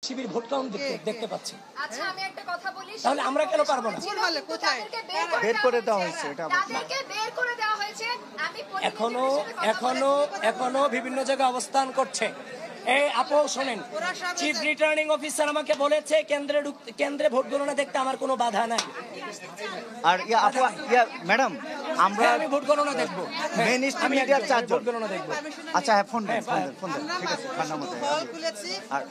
শিবির vote count দেখতে পাচ্ছি। আচ্ছা আমি একটা কথা বলি, তাহলে আমরা কেন পারবো না? কোথায় বের করে দেওয়া হয়েছে, এটা তাদেরকে বের করে দেওয়া হয়েছে। আমি এখনো বিভিন্ন জায়গায় অবস্থান করছে। এই আপু শোনেন, চিফ রিটার্নিং অফিসার আমাকে বলেছে কেন্দ্রে ভোট গণনা দেখতে আমার কোনো বাধা নাই। আর আপু ম্যাডাম আমরা আমি ভোট গণনা দেখবো, মেইন স্ট্রিম মিডিয়ার চারজন ভোট গণনা দেখবো। আচ্ছা হ্যাঁ ফোন দেন ঠিক আছে ঠান্ডা মাথায় হল খুলেছি,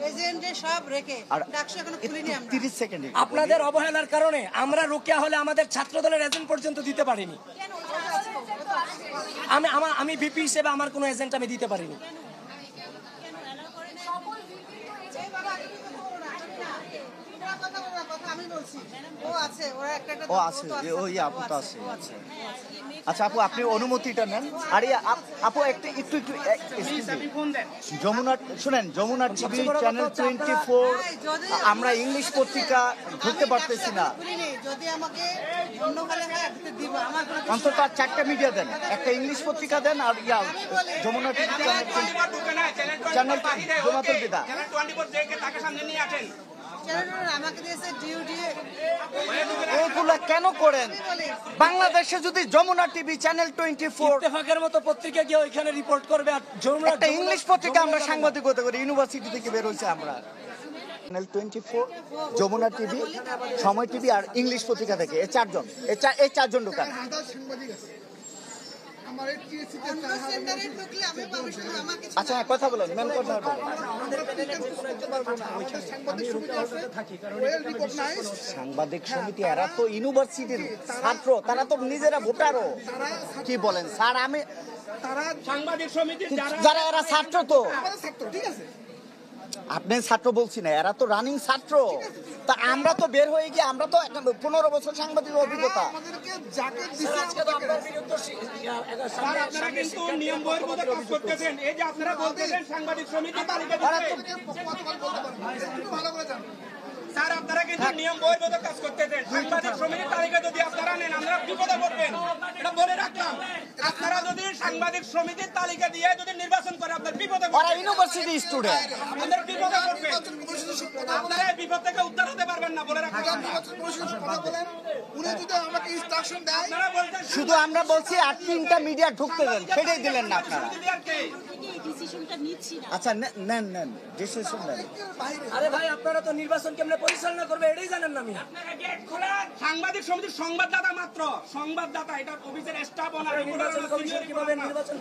এজেন্টে সব রেখে আর ডাকসু এখনো খুলিনি আমরা। 30 সেকেন্ড আপনাদের অবহেলার কারণে আমরা রোকেয়া হলে আমাদের ছাত্র দলের এজেন্ট পর্যন্ত দিতে পারিনি। আমি ভিপি হিসেবে আমার কোনো এজেন্ট আমি দিতে পারিনি। আচ্ছা আপু আপনি অনুমতিটা নেন। আর আপু একটু যমুনা শুনেন, যমুনা টিভি চ্যানেল 24 আমরা ইংলিশ পত্রিকা ঢুকতে পারতেছি না। অন্তত 4টা মিডিয়া দেন, একটা ইংলিশ পত্রিকা দেন আর যমুনা টিভি চ্যানেল জমাতুল বিদা এইগুলা কেন করেন? বাংলাদেশে যদি যমুনা টিভি চ্যানেল 24 ইত্তেফাকের মতো পত্রিকা গিয়ে ওইখানে রিপোর্ট করবে, আর যমুনা একটা ইংলিশ পত্রিকা আমরা সাংবাদিকতা করি, ইউনিভার্সিটি থেকে বের হয়েছে আমরা। চ্যানেল 24, যমুনা টিভি, সময় টিভি আর ইংলিশ পত্রিকা থেকে এই চারজন দোকান। আচ্ছা কথা বলেন ম্যাম, কথা বলেন। সাংবাদিক সমিতি এরা তো ইউনিভার্সিটির ছাত্র, তারা তো নিজেরা ভোটারও। কি বলেন স্যার? আমি সাংবাদিক সমিতি যারা এরা ছাত্র, তো আপনি ছাত্র বলছি না, এরা তো রানিং ছাত্র। তা আমরা তো বের হয়ে গিয়ে আমরা তো 15 বছর সাংবাদিক অভিজ্ঞতা। আপনারা কিন্তু নিয়ম বহির্ভূত কাজ করতেছেন। এই যে আপনারা বলতেছেন সাংবাদিক সমিতি তালিকা স্যার, আপনারা কিন্তু নিয়ম বহির্ভূত কাজ করতেছেন। সাংবাদিক সমিতির তালিকা যদি আপনারা নেন আমরা বিপদে পড়বেন, এটা বলে রাখলাম। আপনারা যদি সাংবাদিক সমিতির তালিকা দিয়ে যদি নির্বাচন করে আপনার বিপদে ওরা ইউনিভার্সিটি স্টুডেন্ট, আপনার বিপদে পড়বেন। আপনারা এই বিপদ থেকে উদ্ধার হতে পারবেন না, বলে রাখলাম। শুধু আমরা বলছি আর 3টা মিডিয়া ঢুকতে দেন, সেটাই দিলেন না আপনারা। আচ্ছা নেন ডিসিশন নেন। আরে ভাই আপনারা তো নির্বাচন কেমনে পরিচালনা করবে এটাই জানেন না। সাংবাদিক সমিতির সংবাদদাতা মাত্র, সংবাদদাতা, এটা অফিসের স্টাফ কিভাবে নির্বাচন